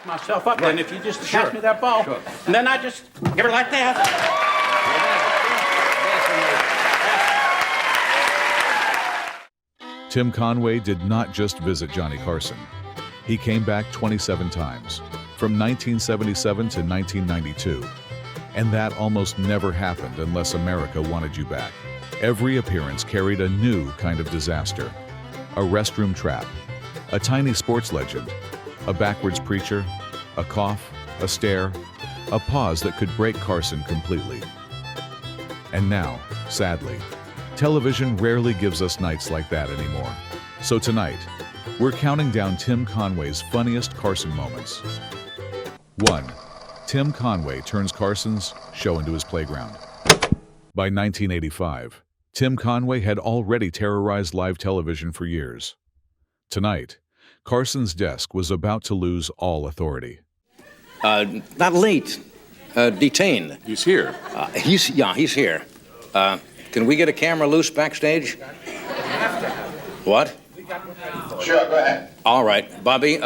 back myself up, then if you just pass me that ball, and then I just give her like that. Tim Conway did not just visit Johnny Carson. He came back 27 times, from 1977 to 1992. And that almost never happened unless America wanted you back. Every appearance carried a new kind of disaster. A restroom trap, a tiny sports legend, a backwards preacher, a cough, a stare, a pause that could break Carson completely. And now, sadly, television rarely gives us nights like that anymore. So tonight, we're counting down Tim Conway's funniest Carson moments. 1. Tim Conway turns Carson's show into his playground. By 1985, Tim Conway had already terrorized live television for years. Tonight, Carson's desk was about to lose all authority. Not late. Detained. He's here. He's here. Can we get a camera loose backstage? What? Sure, go ahead. All right, Bobby.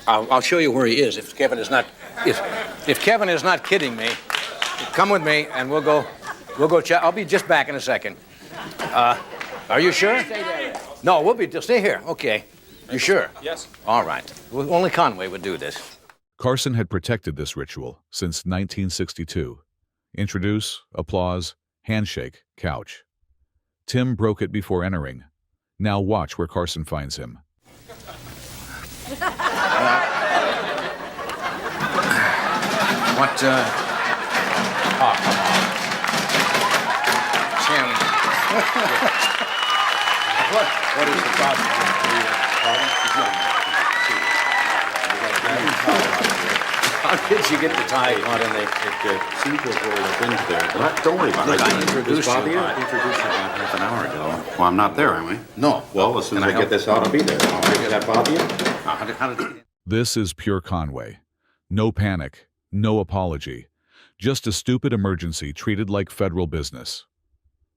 I'll show you where he is. If Kevin is not kidding me, come with me and we'll go check. I'll be just back in a second. Are you sure? Stay there. No, stay here. Okay. You sure? Yes. All right. Well, only Conway would do this. Carson had protected this ritual since 1962. Introduce, applause, handshake, couch. Tim broke it before entering. Now watch where Carson finds him. What, oh, come on. Tim. What is the problem? How did you get the tie caught in there? It seemed to have rolled up into there. Don't worry about it. Look, I introduced you. I introduced you about half an hour ago. Well, I'm not there, am I? No. Well, as soon as I get this out, I'll be there. All right, does that bother you? How did This is pure Conway. No panic, no apology. Just a stupid emergency treated like federal business.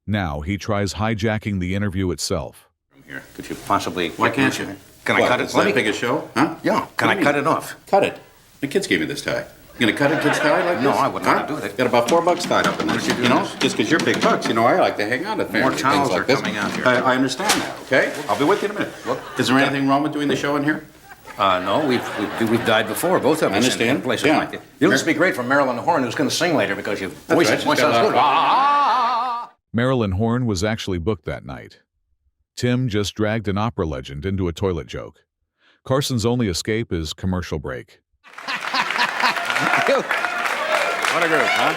Now he tries hijacking the interview itself. Here, could you possibly... Why can't you? Can I cut it? Is that big a show? Huh? Yeah. Can I cut it off? Cut it. The kids gave me this tie. You gonna cut a kid's tie like this? No, I wouldn't want to do that. Got about $4 tied up in this. You know, just because you're big bucks, you know, I like to hang on to family. More towels things like are this. coming out here. I understand that. Okay, I'll be with you in a minute. Look. Is there anything wrong with doing the show in here? No, we've died before, both of us. I understand. In places Yeah. like that. You'll just be great for Marilyn Horne, who's going to sing later because your voice right. sounds She's got good. Marilyn Horne was actually booked that night. Tim just dragged an opera legend into a toilet joke. Carson's only escape is commercial break. What a group, huh?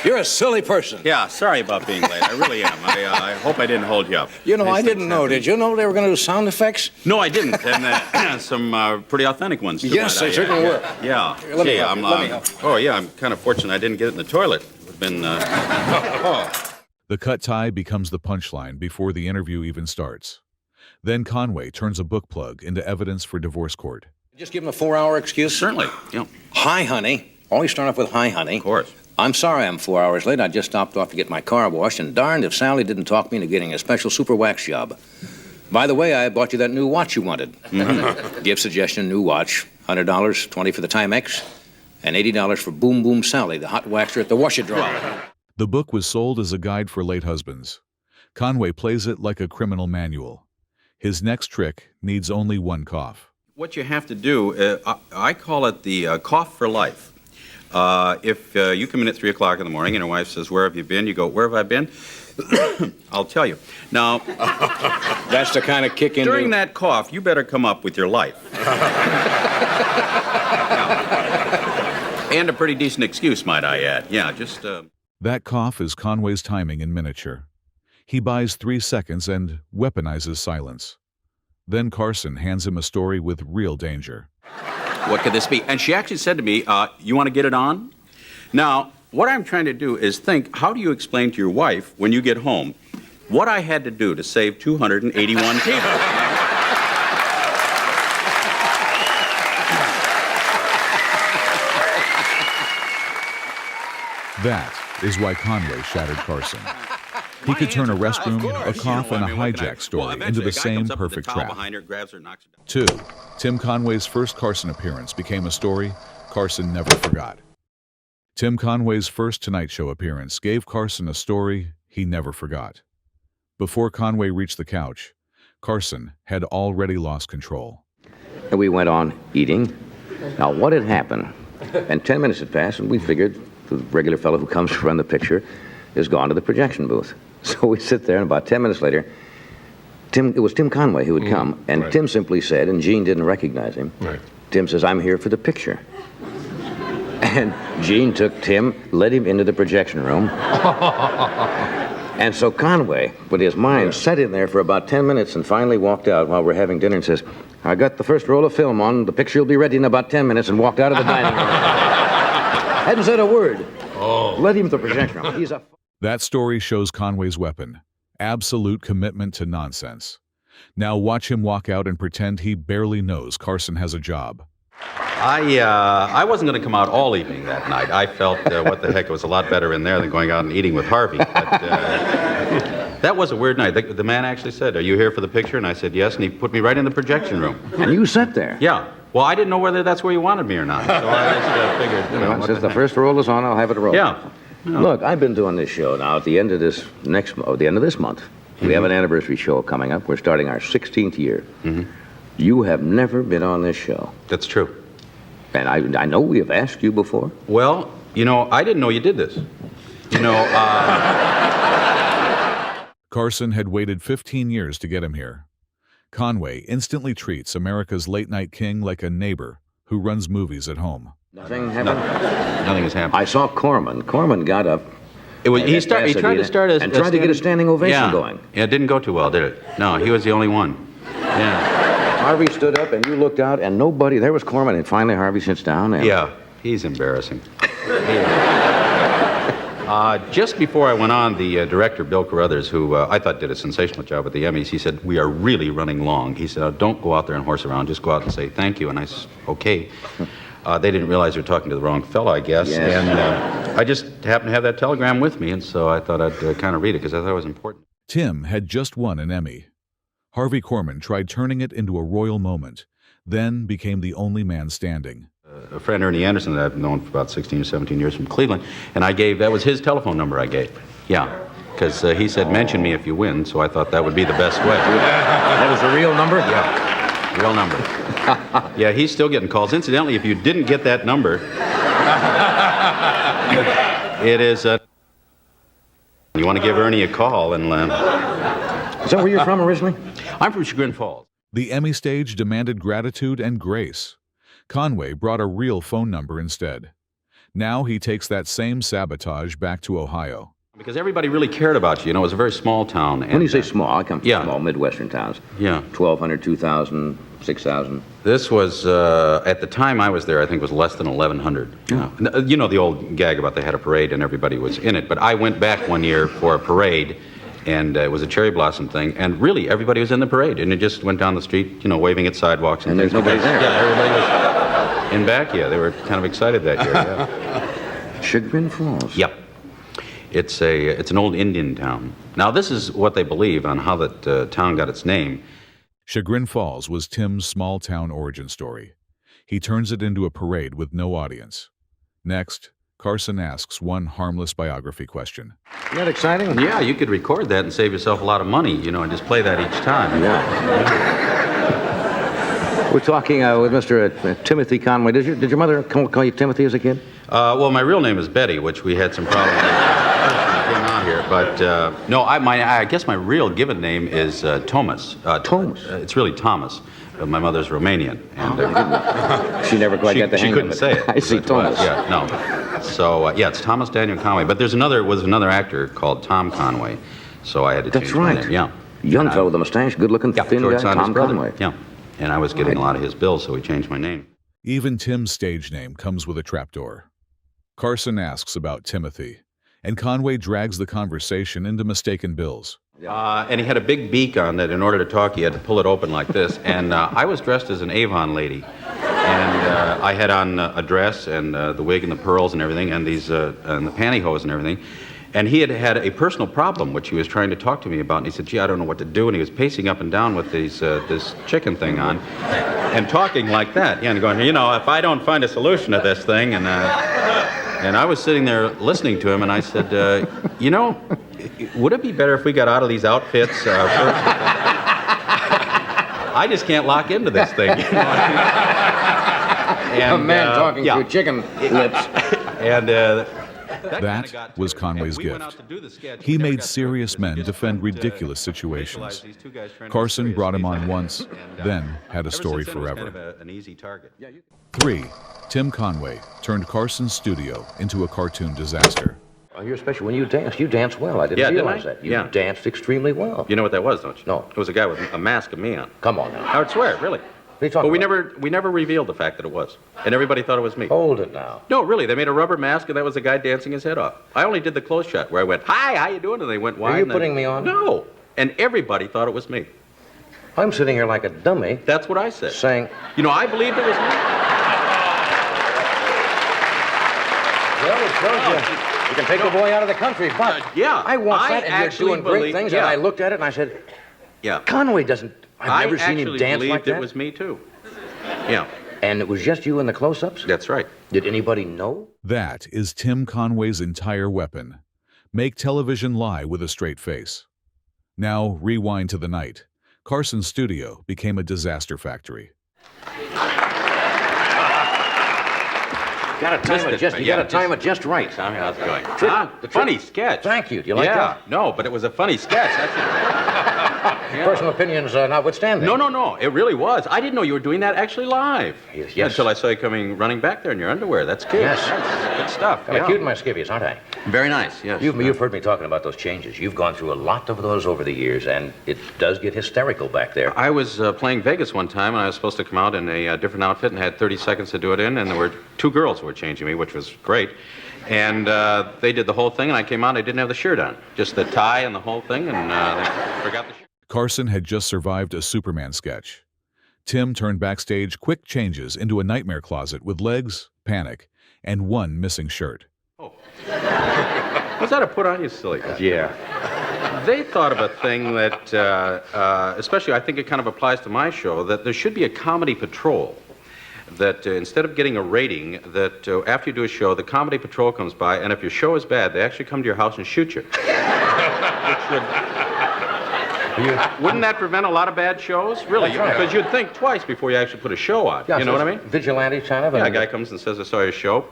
You're a silly person. Yeah, sorry about being late. I really am. I hope I didn't hold you up. You know, I didn't know. Did you know they were going to do sound effects? No, I didn't. And some pretty authentic ones, too. Yes, they certainly were. Yeah. Let me Gee, help you. Let me help you. Oh, yeah, I'm kind of fortunate I didn't get it in the toilet. It would have been... The cut tie becomes the punchline before the interview even starts. Then Conway turns a book plug into evidence for divorce court. Just give them a 4-hour excuse? Certainly, yeah. Hi, honey. Always start off with hi, honey. Of course. I'm sorry I'm 4 hours late. I just stopped off to get my car washed, and darned if Sally didn't talk me into getting a special super wax job. By the way, I bought you that new watch you wanted. Gift suggestion, new watch. $100, $20 for the Timex, and $80 for Boom Boom Sally, the hot waxer at the washer-drawer. The book was sold as a guide for late husbands. Conway plays it like a criminal manual. His next trick needs only one cough. What you have to do, I call it the cough for life. If you come in at 3 o'clock in the morning and your wife says, "Where have you been?" You go, "Where have I been?" I'll tell you. Now, That's the kind of kick into... during that cough, you better come up with your life. And a pretty decent excuse, might I add. Yeah, just... That cough is Conway's timing in miniature. He buys 3 seconds and weaponizes silence. Then Carson hands him a story with real danger. What could this be? And she actually said to me, you want to get it on? Now, what I'm trying to do is think, how do you explain to your wife when you get home what I had to do to save 281 people? That is why Conway shattered Carson. He could turn a restroom, a cough, and a hijack story into the same perfect trap. 2. Tim Conway's first Carson appearance became a story Carson never forgot. Tim Conway's first Tonight Show appearance gave Carson a story he never forgot. Before Conway reached the couch, Carson had already lost control. And we went on eating. Now, what had happened? And 10 minutes had passed, and we figured the regular fellow who comes to run the picture is gone to the projection booth. So we sit there, and about 10 minutes later, it was Tim Conway who would come, and right. Tim simply said, and Gene didn't recognize him, Right. Tim says, "I'm here for the picture." And Gene took Tim, led him into the projection room. And so Conway, with his mind, sat in there for about 10 minutes and finally walked out while we're having dinner and says, "I got the first roll of film on, the picture will be ready in about 10 minutes, and walked out of the dining room. Hadn't said a word. Led him to the projection room. He's a... That story shows Conway's weapon, absolute commitment to nonsense. Now watch him walk out and pretend he barely knows Carson has a job. I wasn't going to come out all evening that night. I felt, what the heck, it was a lot better in there than going out and eating with Harvey. But that was a weird night. The man actually said, "Are you here for the picture?" And I said, "Yes," and he put me right in the projection room. And you sat there. Yeah. Well, I didn't know whether that's where you wanted me or not. So I just figured, what Since the heck. first roll is on, I'll have it roll. Yeah. Look, I've been doing this show now. At the end of this month, we have an anniversary show coming up. We're starting our 16th year. You have never been on this show. That's true. And I know we have asked you before. Well, I didn't know you did this. Carson had waited 15 years to get him here. Conway instantly treats America's late-night king like a neighbor who runs movies at home. Nothing happened? Nothing has happened. I saw Corman. Corman got up. He tried to Pasadena start and tried to get a standing ovation going. Yeah, it didn't go too well, did it? No, he was the only one. Yeah. Harvey stood up, and you looked out, and nobody. There was Corman, and finally Harvey sits down. And Yeah, he's embarrassing. Just before I went on, the director, Bill Carruthers, who I thought did a sensational job at the Emmys, he said, "We are really running long." He said, "Don't go out there and horse around. Just go out and say thank you." And I said, "Okay." They didn't realize they were talking to the wrong fellow, I guess. Yes. And I just happened to have that telegram with me, and so I thought I'd kind of read it because I thought it was important. Tim had just won an Emmy. Harvey Korman tried turning it into a royal moment, then became the only man standing. A friend, Ernie Anderson, that I've known for about 16 or 17 years from Cleveland, and that was his telephone number I gave. Yeah, because he said, "Mention me if you win," so I thought that would be the best way. That was the real number? Yeah, real number. Yeah, he's still getting calls. Incidentally, if you didn't get that number, it is you want to give Ernie a call and... Is that where you're from originally? I'm from Chagrin Falls. The Emmy stage demanded gratitude and grace. Conway brought a real phone number instead. Now he takes that same sabotage back to Ohio. Because everybody really cared about you. It was a very small town. When you say small, I come from yeah. small Midwestern towns. Yeah. 1,200, 2,000, 6,000. This was, at the time I was there, I think it was less than 1,100. Yeah. You know the old gag about they had a parade and everybody was in it. But I went back one year for a parade, and it was a cherry blossom thing, and really everybody was in the parade, and it just went down the street, waving at sidewalks. And there's nobody there. Yeah, everybody was in back, yeah. They were kind of excited that year, yeah. Chagrin Falls. Yep. It's an old Indian town. Now, this is what they believe on how that town got its name. Chagrin Falls was Tim's small-town origin story. He turns it into a parade with no audience. Next, Carson asks one harmless biography question. Isn't that exciting? Yeah, you could record that and save yourself a lot of money, and just play that each time. Yeah. We're talking with Mr. Timothy Conway. Did your mother call you Timothy as a kid? Well, my real name is Betty, which we had some problems with when I came out here. But, no, I guess my real given name is Thomas. Thomas? It's really Thomas. My mother's Romanian. And, She never quite got the hang she of couldn't it. say it. I see, Thomas. Yeah, no. So, it's Thomas Daniel Conway. But was another actor called Tom Conway. So I had to change That's my right. name. Yeah. Young fellow with a mustache, good-looking, thin George guy, Saunders' Tom brother. Conway. Yeah. And I was getting a lot of his bills, so he changed my name. Even Tim's stage name comes with a trapdoor. Carson asks about Timothy, and Conway drags the conversation into mistaken bills. And he had a big beak on that. In order to talk, he had to pull it open like this. And I was dressed as an Avon lady. And I had on a dress and the wig and the pearls and everything, and and the pantyhose and everything. And he had had a personal problem, which he was trying to talk to me about. And he said, gee, I don't know what to do. And he was pacing up and down with this chicken thing on and talking like that. Yeah, and going, you know, if I don't find a solution to this thing. And I was sitting there listening to him, and I said, you know, would it be better if we got out of these outfits first? I just can't lock into this thing. You know? And, a man talking through chicken lips. And That was Conway's gift. He made serious men defend ridiculous situations. Carson brought him on once, then had a story forever. 3. Tim Conway turned Carson's studio into a cartoon disaster. Oh, you're special. When you dance well. I didn't realize that. You danced extremely well. You know what that was, don't you? No. It was a guy with a mask of me on. Come on now. I would swear, really. What are you talking But we never revealed the fact that it was. And everybody thought it was me. Hold it now. No, really. They made a rubber mask, and that was a guy dancing his head off. I only did the close shot where I went, hi, how you doing? And they went, why? Are you putting me on? No. And everybody thought it was me. I'm sitting here like a dummy. That's what I said. Saying, you know, I believed it was me. well, it shows you can take the boy out of the country, but yeah, I want that, and you're actually doing great believe- things, yeah. and I looked at it and I said, Yeah. Conway doesn't, I've never seen him dance I actually like believed that. it was me, too. Yeah. And it was just you in the close-ups? That's right. Did anybody know? That is Tim Conway's entire weapon. Make television lie with a straight face. Now, rewind to the night. Carson's studio became a disaster factory. You gotta time it just right. Tommy, how's it going? The Funny sketch. Thank you. Do you like that? No, but it was a funny sketch. Personal opinions notwithstanding. No. It really was. I didn't know you were doing that actually live. Yes. Until I saw you coming running back there in your underwear. That's good. Yes. That's good stuff. Kind of cute in my skivvies, aren't I? Very nice, yes. You've heard me talking about those changes. You've gone through a lot of those over the years, and it does get hysterical back there. I was playing Vegas one time, and I was supposed to come out in a different outfit and had 30 seconds to do it in, and there were 2 girls who were changing me, which was great. And they did the whole thing, and I came out, and I didn't have the shirt on. Just the tie and the whole thing, and they forgot the shirt. Carson had just survived a Superman sketch. Tim turned backstage quick changes into a nightmare closet with legs, panic, and 1 missing shirt. Oh. Was that a put on, you silly guy? Yeah. They thought of a thing that, especially I think it kind of applies to my show, that there should be a comedy patrol. That instead of getting a rating, that after you do a show, the comedy patrol comes by, and if your show is bad, they actually come to your house and shoot you. Wouldn't that prevent a lot of bad shows? Really? That's right. Because you'd think twice before you actually put a show on. Yeah, you know so what I mean? Vigilante kind of. Yeah, a guy comes and says, I saw your show.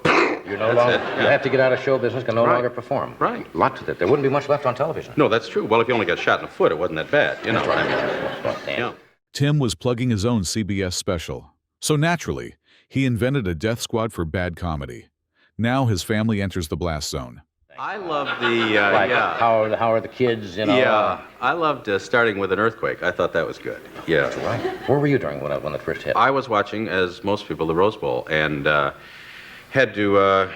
You're no longer, you have to get out of show business, can no Right. longer perform. Right. Lots of it. There wouldn't be much left on television. No, that's true. Well, if you only got shot in the foot, it wasn't that bad. You know what I mean? Yeah. Tim was plugging his own CBS special. So naturally, he invented a death squad for bad comedy. Now his family enters the blast zone. I love the, Like, how are the kids, you know? Yeah, I loved starting with an earthquake. I thought that was good. Yeah. That's right. Where were you during when it first hit? I was watching, as most people, the Rose Bowl, and had to,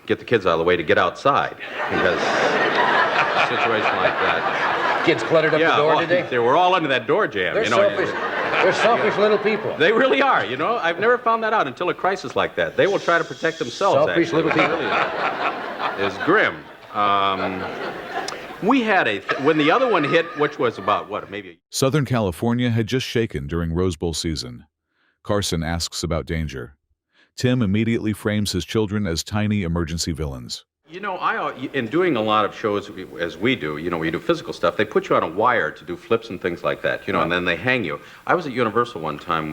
get the kids out of the way to get outside because a situation like that. Kids cluttered up the door, well, did they? They were all under that door jam. They're selfish. They're selfish little people. They really are. I've never found that out until a crisis like that. They will try to protect themselves. Selfish little people. It's grim. We had when the other one hit, which was about maybe. Southern California had just shaken during Rose Bowl season. Carson asks about danger. Tim immediately frames his children as tiny emergency villains. In doing a lot of shows as we do, where you do physical stuff, they put you on a wire to do flips and things like that, and then they hang you. I was at Universal one time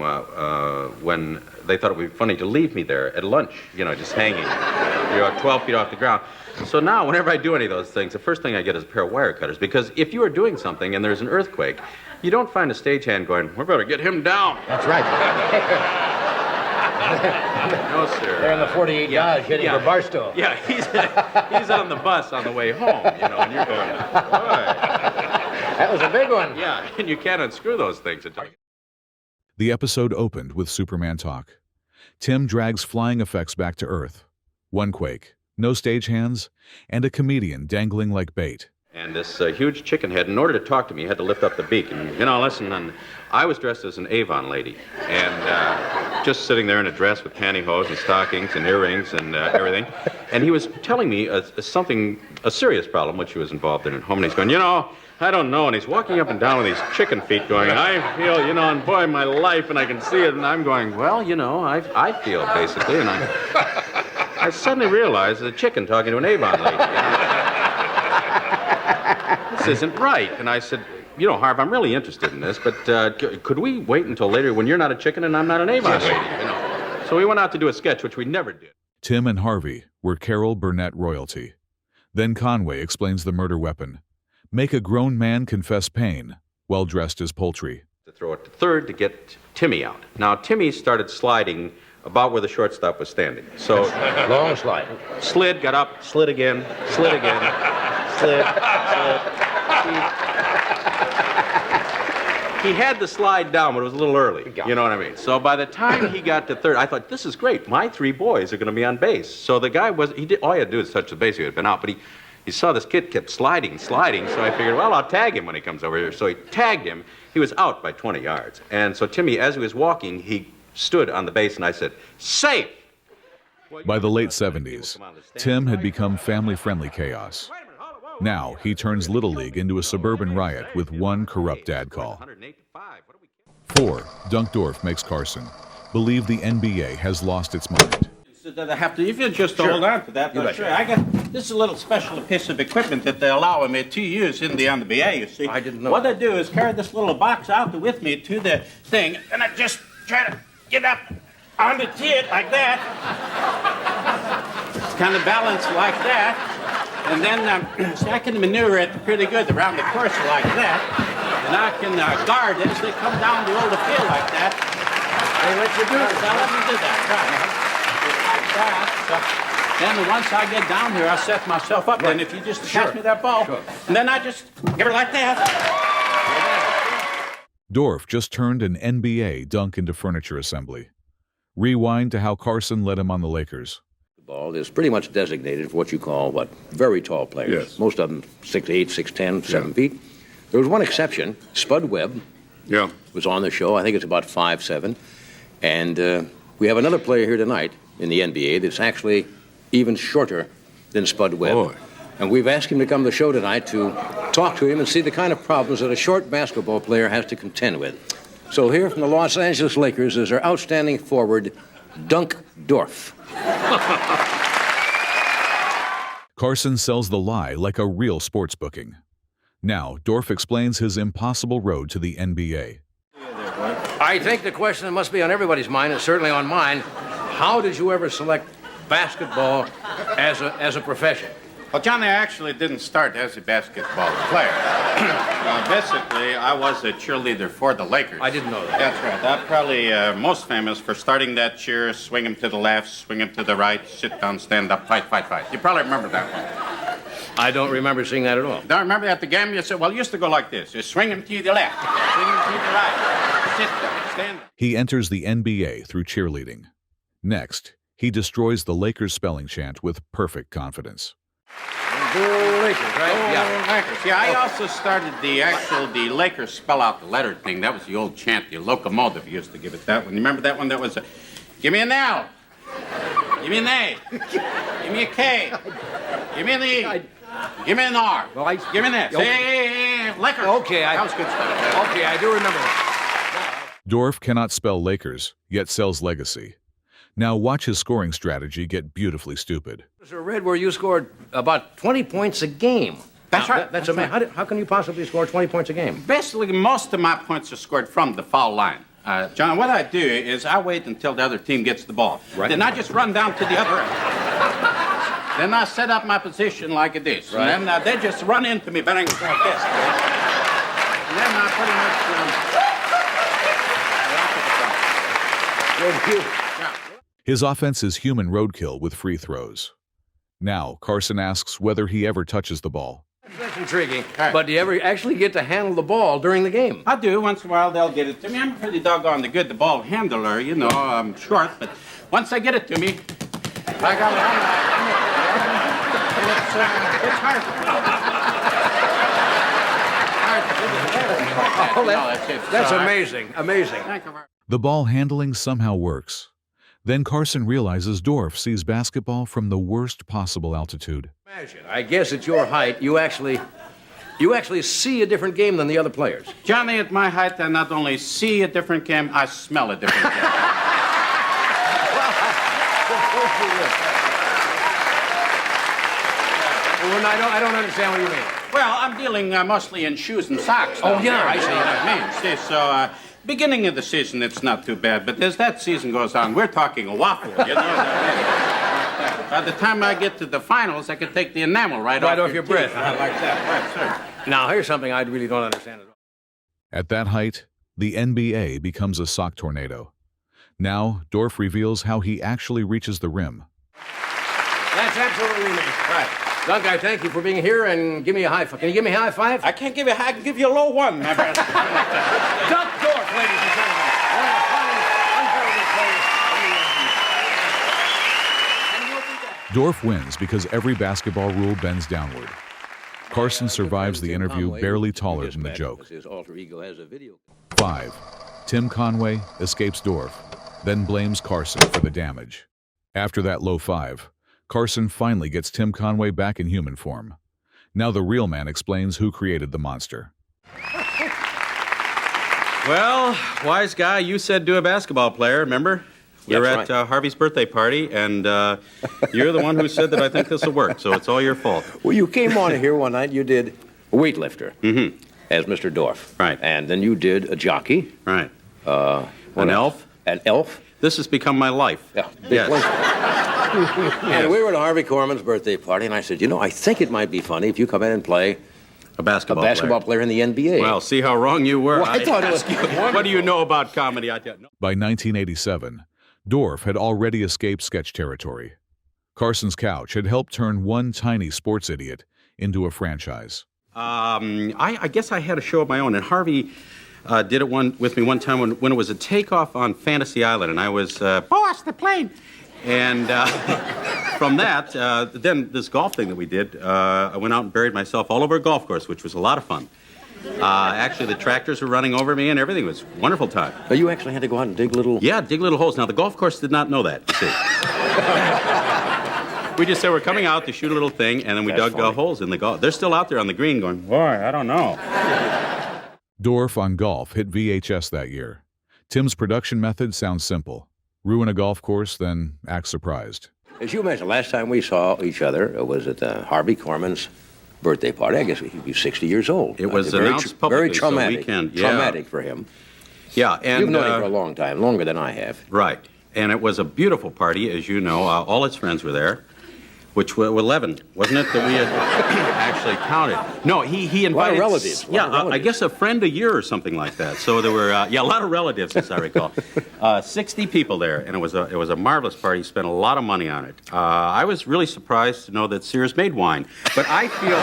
when they thought it would be funny to leave me there at lunch, just hanging. You're 12 feet off the ground. So now, whenever I do any of those things, the first thing I get is a pair of wire cutters, because if you are doing something and there's an earthquake, you don't find a stagehand going, we better get him down. That's right. No, sir. They're in the 48 Dodge heading for Barstow. Yeah, he's on the bus on the way home, and you're going, boy. That was a big one. Yeah, and you can't unscrew those things. The episode opened with Superman talk. Tim drags flying effects back to Earth. One quake, no stagehands, and a comedian dangling like bait. And this huge chicken head, in order to talk to me, had to lift up the beak. And, listen, and I was dressed as an Avon lady. And just sitting there in a dress with pantyhose and stockings and earrings and everything. And he was telling me a serious problem which he was involved in at home. And he's going, you know, I don't know. And he's walking up and down with these chicken feet going, I feel, you know, and boy, my life, and I can see it. And I'm going, well, you know, I feel basically. And I suddenly realized the chicken talking to an Avon lady. This isn't right. And I said, you know, Harv, I'm really interested in this, but could we wait until later when you're not a chicken and I'm not an Avon lady? You know? So we went out to do a sketch, which we never did. Tim and Harvey were Carol Burnett royalty. Then Conway explains the murder weapon. Make a grown man confess pain while dressed as poultry. To throw it to third to get Timmy out. Now, Timmy started sliding about where the shortstop was standing. So, Long slide. slid, got up, slid again, slid, slid. He had the slide down, but it was a little early. You know what I mean? So by the time he got to third, I thought, this is great. My three boys are going to be on base. So the guy all he had to do is touch the base. He would have been out. But he saw this kid kept sliding. So I figured, well, I'll tag him when he comes over here. So he tagged him. He was out by 20 yards. And so Timmy, as he was walking, he stood on the base, and I said, safe! By the late 70s, Tim had become family-friendly chaos. Now, he turns Little League into a suburban riot with one corrupt dad call. 4. Dunk Dorf makes Carson believe the NBA has lost its mind. I have to, if you just hold on to that, sure. I got this is a little special piece of equipment that they allow me to use in the NBA. You see, I didn't know. What I do is carry this little box out with me to the thing, and I just try to get up onto it like that. It's kind of balanced like that, and then see, I can maneuver it pretty good around the course like that, and I can guard it as they come down the old field like that. They let you do it. Now let me do that. Right. So then once I get down here, I set myself up. And if you just pass me that ball, and then I just give her like that. Dorf just turned an NBA dunk into furniture assembly. Rewind to how Carson led him on the Lakers. The ball is pretty much designated for what you call, very tall players. Yes. Most of them 6'8", 6'10", 7 feet. There was one exception. Spud Webb was on the show. I think it's about 5'7". And we have another player here tonight in the NBA that's actually even shorter than Spud Webb. Boy. And we've asked him to come to the show tonight to talk to him and see the kind of problems that a short basketball player has to contend with. So here from the Los Angeles Lakers is our outstanding forward, Dunk Dorf. Carson sells the lie like a real sports booking. Now, Dorf explains his impossible road to the NBA. I think the question that must be on everybody's mind, and certainly on mine, how did you ever select basketball as a profession? Well, Johnny, I actually didn't start as a basketball player. Basically, I was a cheerleader for the Lakers. I didn't know that. That's right. I'm probably most famous for starting that cheer, swing him to the left, swing him to the right, sit down, stand up, fight, fight, fight. You probably remember that one. I don't remember seeing that at all. Don't remember at the game you said, well, it used to go like this. You swing him to the left, swing him to the right, sit down, stand up. He enters the NBA through cheerleading. Next, he destroys the Lakers spelling chant with perfect confidence. Lakers, right? Yeah. Lakers. Yeah, I also started the Lakers spell out the letter thing. That was the old chant, the locomotive used to give it that one. You remember that one? That was give me an L. Give me an A. Give me a K. Give me an E. Give me an R. Well, give me an S. Okay. Hey, Lakers. Okay, that was good stuff. Okay, I do remember that. Dorf cannot spell Lakers, yet sells legacy. Now watch his scoring strategy get beautifully stupid. I read where you scored about 20 points a game. That's right. That's amazing. How can you possibly score 20 points a game? Basically, most of my points are scored from the foul line. John, what I do is I wait until the other team gets the ball. Right. Then I just run down to the other end. Then I set up my position like this. Right. And then they just run into me, bang, like this. And then I pretty much... His offense is human roadkill with free throws. Now, Carson asks whether he ever touches the ball. That's intriguing. Right. But do you ever actually get to handle the ball during the game? I do. Once in a while, they'll get it to me. I'm pretty doggone good, the ball handler, you know. I'm short, but once they get it to me, I got it. It's hard. That's amazing. Amazing. Thank you very much. The ball handling somehow works. Then Carson realizes Dorf sees basketball from the worst possible altitude. Imagine, I guess at your height, you actually see a different game than the other players. Johnny, at my height, I not only see a different game, I smell a different game. Well, I don't understand what you mean. Well, I'm dealing mostly in shoes and socks. Oh, yeah, I see what I mean. See, so, beginning of the season, it's not too bad. But as that season goes on, we're talking a waffle, you know? By the time I get to the finals, I can take the enamel right off your breath. teeth. Like that, right, sir. Now, here's something I really don't understand at all. At that height, the NBA becomes a sock tornado. Now, Dorf reveals how he actually reaches the rim. That's absolutely me. Right. Dunk, I thank you for being here, and give me a high five. Can you give me a high five? I can't give you a high, I can give you a low one, my brother. Dunk Dorf, ladies and gentlemen. One of the finest, unbearable players. Dorf wins because every basketball rule bends downward. Carson survives the interview barely taller than the joke. His alter ego has a video. 5. Tim Conway escapes Dorf, then blames Carson for the damage. After that low 5, Carson finally gets Tim Conway back in human form. Now the real man explains who created the monster. Well, wise guy, you said do a basketball player, remember? We were at Harvey's birthday party, and you're the one who said that I think this will work, so it's all your fault. Well, you came on here one night, you did a weightlifter as Mr. Dorf. Right. And then you did a jockey. Right. An elf. An elf. This has become my life. Yeah. Yes. And we were at Harvey Korman's birthday party, and I said, you know, I think it might be funny if you come in and play A basketball player in the NBA. Well, see how wrong you were. Well, I thought it was What do you know about comedy? I don't know. By 1987, Dorf had already escaped sketch territory. Carson's couch had helped turn one tiny sports idiot into a franchise. I guess I had a show of my own, and Harvey did it with me one time when it was a takeoff on Fantasy Island, and I was boss the plane. And from that, then this golf thing that we did, I went out and buried myself all over a golf course, which was a lot of fun. Actually, the tractors were running over me and everything. It was a wonderful time. But you actually had to go out and dig little... Yeah, dig little holes. Now, the golf course did not know that, you see. We just said we're coming out to shoot a little thing, and then we dug holes in the golf. They're still out there on the green going, boy, I don't know. Dorf on Golf hit VHS that year. Tim's production method sounds simple. Ruin a golf course, then act surprised. As you mentioned, last time we saw each other was at Harvey Korman's birthday party. I guess he'd be 60 years old. It was announced publicly, very traumatic. So we can, traumatic for him. Yeah, and you've known him for a long time, longer than I have. Right, and it was a beautiful party, as you know. All his friends were there, which were 11, wasn't it, that we had actually counted? No, he invited... A lot of relatives. I guess a friend a year or something like that. So there were, a lot of relatives, as I recall. 60 people there, and it was a marvelous party. He spent a lot of money on it. I was really surprised to know that Sears made wine, but I feel...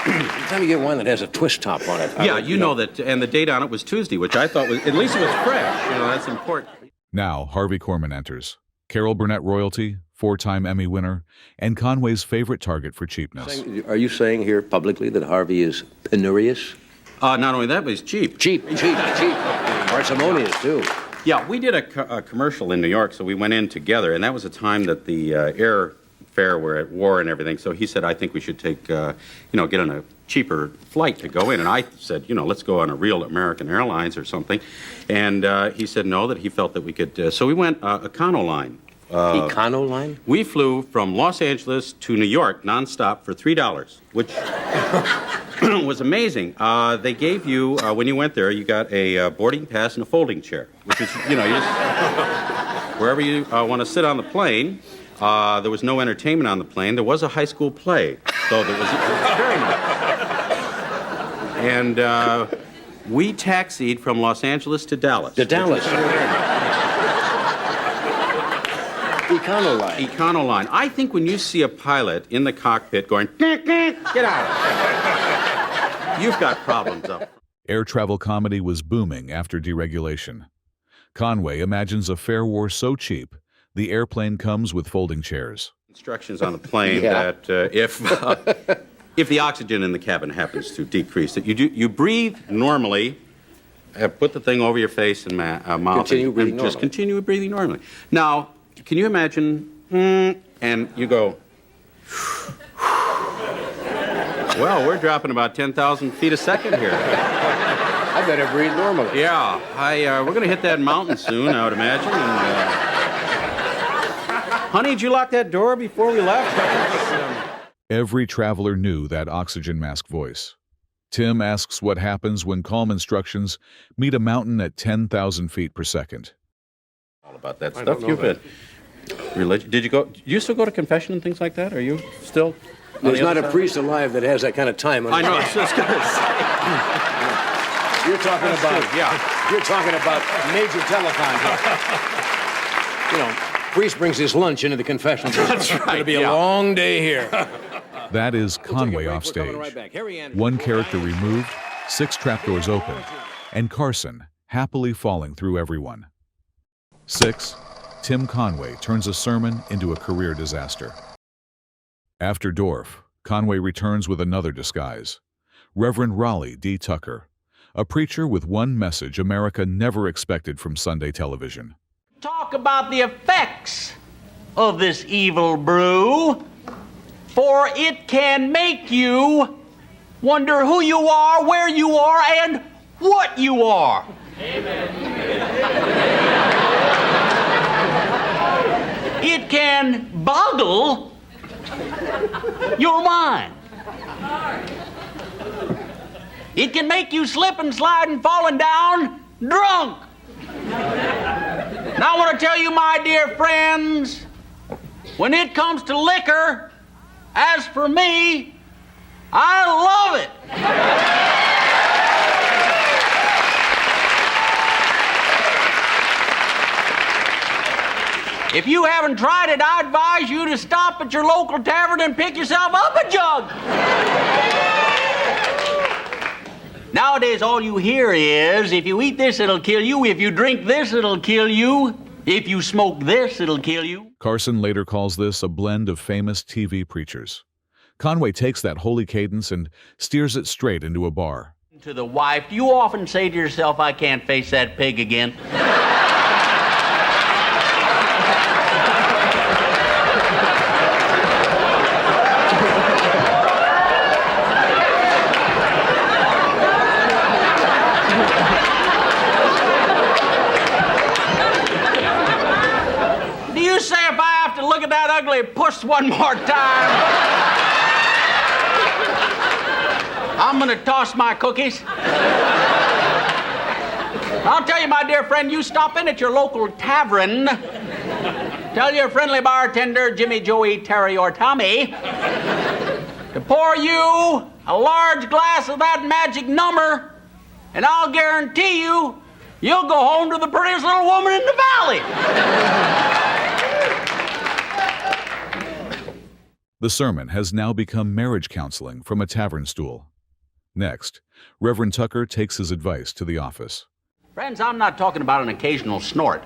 Anytime you get one that has a twist top on it. Yeah, you know that, and the date on it was Tuesday, which I thought was, at least it was fresh. You know, that's important. Now, Harvey Korman enters. Carol Burnett royalty, 4-time Emmy winner, and Conway's favorite target for cheapness. Are you saying here publicly that Harvey is penurious? Not only that, but he's cheap. Cheap. Parsimonious, too. Yeah, we did a commercial in New York, so we went in together, and that was a time that the airfare were at war and everything. So he said, I think we should take, get on a cheaper flight to go in. And I said, let's go on a real American Airlines or something. And he said no, that he felt that we could. So we went Econoline. Econoline? We flew from Los Angeles to New York nonstop for $3, which was amazing. They gave you, when you went there, you got a boarding pass and a folding chair, which is, you just, wherever you want to sit on the plane. There was no entertainment on the plane. There was a high school play, so it was very nice. And we taxied from Los Angeles to Dallas. Econoline. I think when you see a pilot in the cockpit going, get out, you've got problems up. Air travel comedy was booming after deregulation. Conway imagines a fare war so cheap, the airplane comes with folding chairs. Instructions on the plane that if if the oxygen in the cabin happens to decrease, that you breathe normally, put the thing over your face and mouth. Continue breathing and just normally. continue breathing normally. Now, can you imagine, and you go, well, we're dropping about 10,000 feet a second here. I better breathe normally. Yeah, we're going to hit that mountain soon, I would imagine. And, honey, did you lock that door before we left? Every traveler knew that oxygen mask voice. Tim asks what happens when calm instructions meet a mountain at 10,000 feet per second. All about that stuff. You've been religion. Did you still go to confession and things like that? Are you still? There's not a priest alive that has that kind of time. I know. I was just going to say. You're talking about, You're talking about major telecons. You know, priest brings his lunch into the confession. That's right. It's going to be a long day here. That is Conway off stage. One character removed, 6 trapdoors open, and Carson happily falling through everyone. 6. Tim Conway turns a sermon into a career disaster. After Dorf, Conway returns with another disguise. Reverend Raleigh D. a preacher with one message America never expected from Sunday television. Talk about the effects of this evil brew, for it can make you wonder who you are, where you are, and what you are. Amen. It can boggle your mind. It can make you slip and slide and falling down drunk. Now I want to tell you, my dear friends, when it comes to liquor, as for me, I love it. If you haven't tried it, I advise you to stop at your local tavern and pick yourself up a jug. Nowadays, all you hear is, if you eat this, it'll kill you. If you drink this, it'll kill you. If you smoke this, it'll kill you. Carson later calls this a blend of famous TV preachers. Conway takes that holy cadence and steers it straight into a bar. To the wife, do you often say to yourself, I can't face that pig again? Do you say if I have to look at that ugly puss one more time, I'm going to toss my cookies? I'll tell you, my dear friend, you stop in at your local tavern, tell your friendly bartender, Jimmy, Joey, Terry, or Tommy, to pour you a large glass of that magic number, and I'll guarantee you, you'll go home to the prettiest little woman in the valley. The sermon has now become marriage counseling from a tavern stool. Next, Reverend Tucker takes his advice to the office. Friends, I'm not talking about an occasional snort.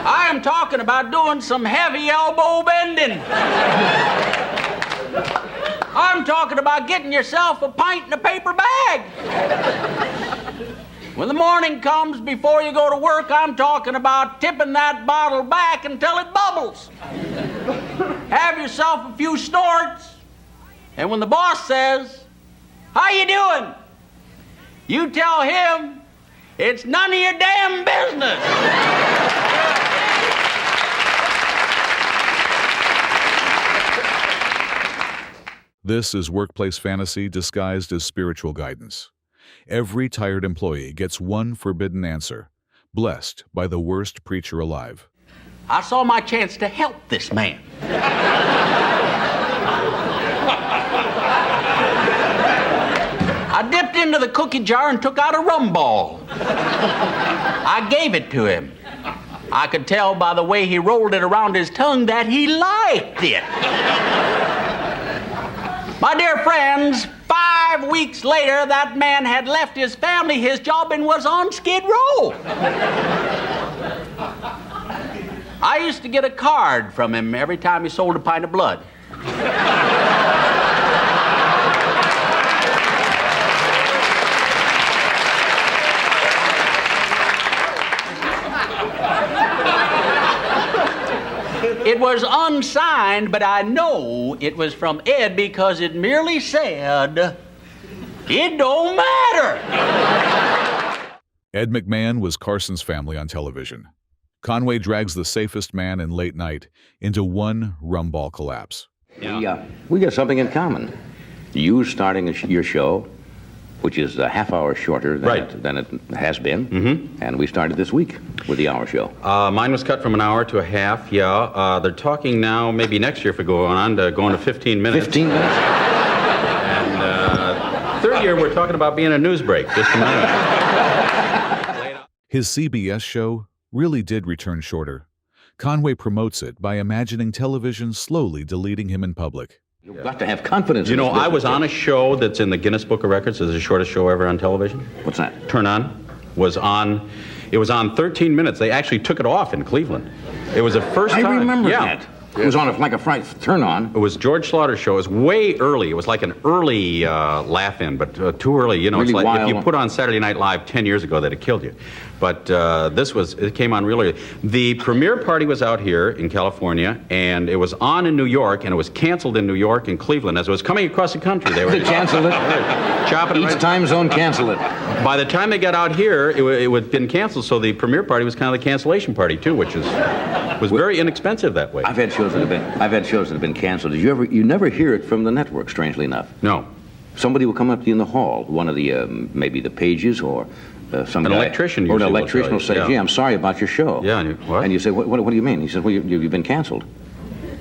I am talking about doing some heavy elbow bending. I'm talking about getting yourself a pint in a paper bag. When the morning comes before you go to work, I'm talking about tipping that bottle back until it bubbles. Have yourself a few snorts, and when the boss says, "How you doing?" you tell him, "It's none of your damn business." This is workplace fantasy disguised as spiritual guidance. Every tired employee gets one forbidden answer, blessed by the worst preacher alive. I saw my chance to help this man. I dipped into the cookie jar and took out a rum ball. I gave it to him. I could tell by the way he rolled it around his tongue that he liked it. My dear friends, 5 weeks later, that man had left his family, his job, and was on Skid Row. I used to get a card from him every time he sold a pint of blood. It was unsigned, but I know it was from Ed because it merely said, "It don't matter." Ed McMahon was Carson's family on television. Conway drags the safest man in late night into one rumball collapse. We got something in common. You starting your show, which is a half hour shorter than it has been, and we started this week with the hour show. Mine was cut from an hour to a half, yeah. They're talking now, maybe next year if we go on, to going to 15 minutes. 15 minutes? And third year, we're talking about being a news break, just a minute. His CBS show really did return shorter. Conway promotes it by imagining television slowly deleting him in public. You've got to have confidence You in know, this I was business. on a show that's in the Guinness Book of Records as the shortest show ever on television. What's that? Turn On was on. It was on 13 minutes. They actually took it off in Cleveland. It was the first time. I remember yeah. that. It was on like a Friday turn on. It was George Slaughter's show. It was way early. It was like an early laugh-in, but too early. You know, Really it's like wild. if you put on Saturday Night Live 10 years ago, that'd have killed you. But it came on really early. The premiere party was out here in California, and it was on in New York, and it was canceled in New York and Cleveland. As it was coming across the country, they were They canceled it. chopping it Each right. time zone canceled it. By the time they got out here, it had been canceled, so the premiere party was kind of the cancellation party, too, which was very inexpensive that way. I've had shows that have been canceled. You never hear it from the network, strangely enough. No. Somebody will come up to you in the hall, one of the, maybe the pages or some An guy. electrician Or an usually will electrician tell will say, you, yeah. gee, I'm sorry about your show. Yeah, and you, what? And you say, what do you mean? He says, well, you've been canceled.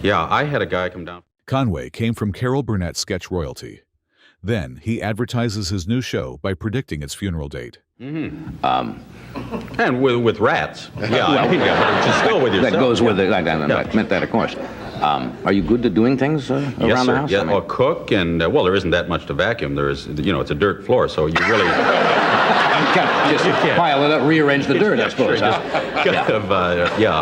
Yeah, I had a guy come down. Conway came from Carol Burnett's sketch royalty. Then he advertises his new show by predicting its funeral date. And with rats. Yeah, but it's still with yourself. That goes with it. I Yeah. meant that, of course. Are you good at doing things around Yes, the sir. house? Yeah, I mean, well, cook and, well, there isn't that much to vacuum. There is, it's a dirt floor, so you really... just pile it up, rearrange the dirt, I suppose. Sure, just kind of,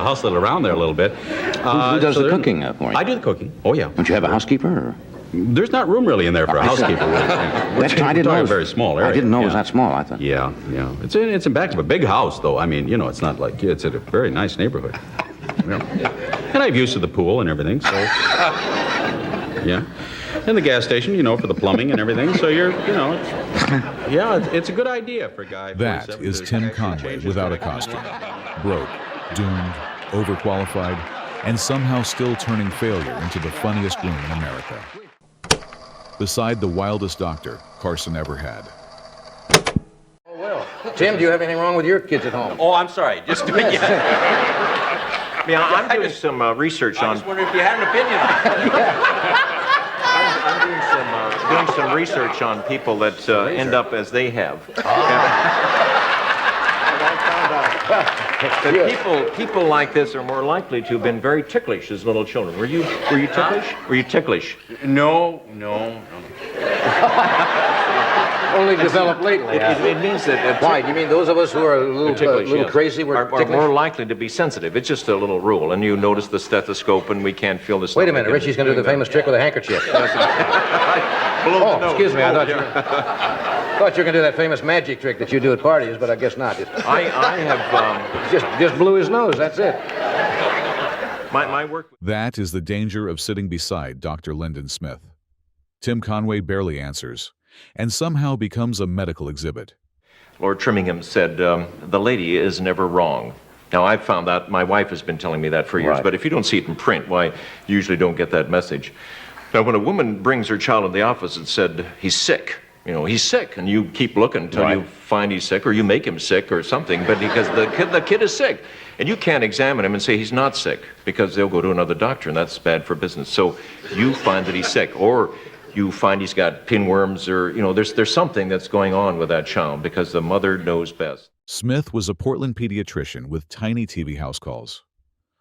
hustle it around there a little bit. Who does the cooking for you? I do the cooking. Oh, yeah. Don't you have a housekeeper? Or? There's not room really in there for a housekeeper. I didn't know. A very small area. I didn't know it was Yeah. that small, I thought. Yeah. It's in back of a big house, though. I mean, it's not like it's in a very nice neighborhood. Yeah. And I have use of the pool and everything, so yeah. And the gas station, for the plumbing and everything. So it's a good idea for a guy. That 47 is to Tim actually Conway change his without a career. costume. Broke, doomed, overqualified, and somehow still turning failure into the funniest room in America. Beside the wildest doctor Carson ever had. Tim, do you have anything wrong with your kids at home? Oh, I'm sorry. Just doing it. Yeah, I'm doing some research on. wondering if you had an opinion on it. I'm doing some research on people that end up as they have. That people like this are more likely to have been very ticklish as little children. Were you ticklish? Were you ticklish? No. Only developed lately. It means that Why? Do you mean those of us who are a little, ticklish, yes, crazy were are ticklish? more likely to be sensitive? It's just a little rule. And you notice the stethoscope, and we can't feel the. Wait a stomach minute, and Richie's going to do the doing famous trick with a handkerchief. Below the Oh, nose. excuse me, I thought Yeah. you were going to do that famous magic trick that you do at parties, but I guess not. I have Just blew his nose, that's it. my work. That is the danger of sitting beside Dr. Lyndon Smith. Tim Conway barely answers, and somehow becomes a medical exhibit. Lord Trimmingham said, the lady is never wrong. Now, I've found that, my wife has been telling me that for years, Right. but if you don't see it in print, why, you usually don't get that message. Now, when a woman brings her child in the office and said, he's sick, he's sick, and you keep looking until you find he's sick, or you make him sick or something, but because the kid is sick. And you can't examine him and say he's not sick, because they'll go to another doctor, and that's bad for business. So you find that he's sick, or you find he's got pinworms, or, there's something that's going on with that child, because the mother knows best. Smith was a Portland pediatrician with tiny TV house calls.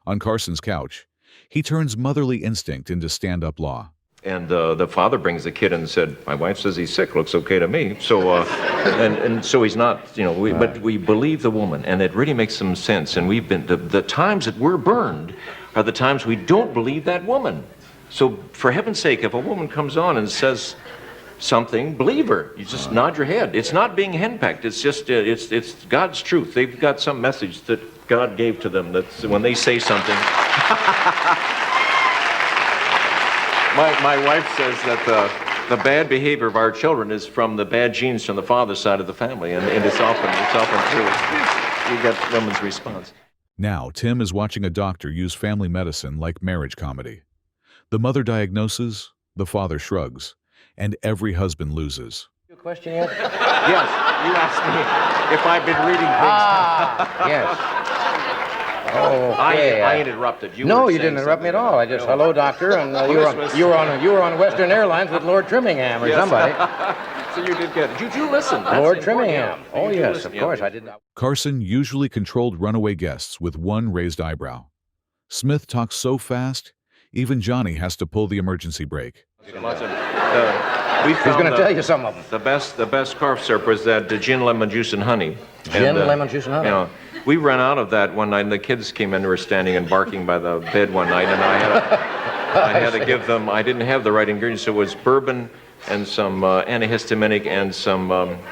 On Carson's couch, he turns motherly instinct into stand-up law. And the father brings the kid in and said, my wife says he's sick, looks okay to me. So, and so he's not, but we believe the woman, and it really makes some sense. And we've been, the times that we're burned are the times we don't believe that woman. So for heaven's sake, if a woman comes on and says something, believe her. You just nod your head. It's not being henpecked. It's just, it's God's truth. They've got some message that God gave to them that's when they say something. My wife says that the bad behavior of our children is from the bad genes from the father's side of the family, and it's often true. You get women's response. Now, Tim is watching a doctor use family medicine like marriage comedy. The mother diagnoses, the father shrugs, and every husband loses. Your question yet? Yes, you asked me if I've been reading things. Yes. Oh, okay. I interrupted you. No, you didn't interrupt me at all. I just, hello, doctor, and you were on Western Airlines with Lord Trimmingham or somebody. So you did get it. Did you listen? Lord Trimmingham. Oh, yes, of course, I did not. Carson usually controlled runaway guests with one raised eyebrow. Smith talks so fast, even Johnny has to pull the emergency brake. He's going to tell you some of them. The best cough syrup was that gin, lemon juice, and honey. Lemon juice, and honey. We ran out of that one night, and the kids came in and were standing and barking by the bed one night, and I had to give them, I didn't have the right ingredients, so it was bourbon and some antihistaminic and some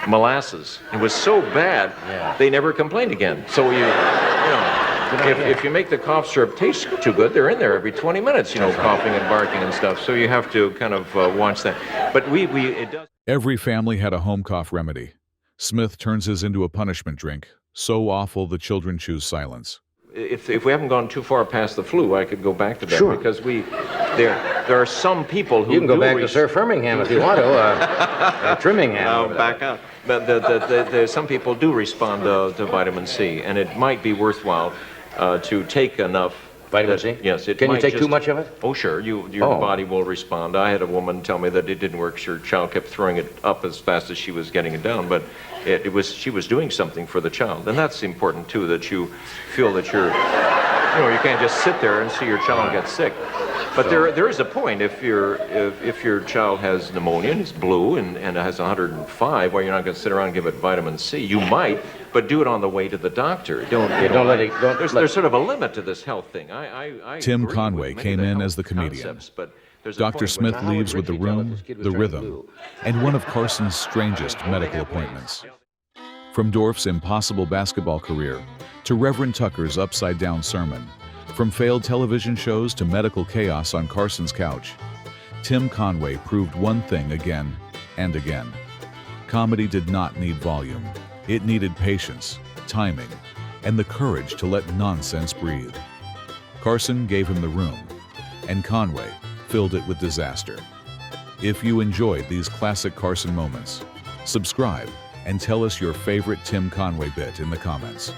molasses. It was so bad, they never complained again. So if you make the cough syrup taste too good, they're in there every 20 minutes, coughing and barking and stuff. So you have to kind of watch that. But it does. Every family had a home cough remedy. Smith turns his into a punishment drink, so awful the children choose silence. If we haven't gone too far past the flu, I could go back to that. Sure. Because there are some people who You can go back to Sir Firmingham if you want to, Trimmingham. Back up. But some people do respond to vitamin C, and it might be worthwhile to take enough. Vitamin C? Yes. Can you take too much of it? Oh, sure. Your body will respond. I had a woman tell me that it didn't work. Her child kept throwing it up as fast as she was getting it down, but she was doing something for the child. And that's important, too, that you feel that you can't just sit there and see your child get sick. But there is a point. If your child has pneumonia and it's blue and it has 105, well, you're not going to sit around and give it vitamin C. You might, but do it on the way to the doctor. There's sort of a limit to this health thing. Tim Conway came in as the comedian. Dr. Smith leaves with the room, the rhythm, and one of Carson's strangest medical appointments. From Dorf's impossible basketball career to Reverend Tucker's upside-down sermon, from failed television shows to medical chaos on Carson's couch, Tim Conway proved one thing again and again. Comedy did not need volume. It needed patience, timing, and the courage to let nonsense breathe. Carson gave him the room, and Conway filled it with disaster. If you enjoyed these classic Carson moments, subscribe and tell us your favorite Tim Conway bit in the comments.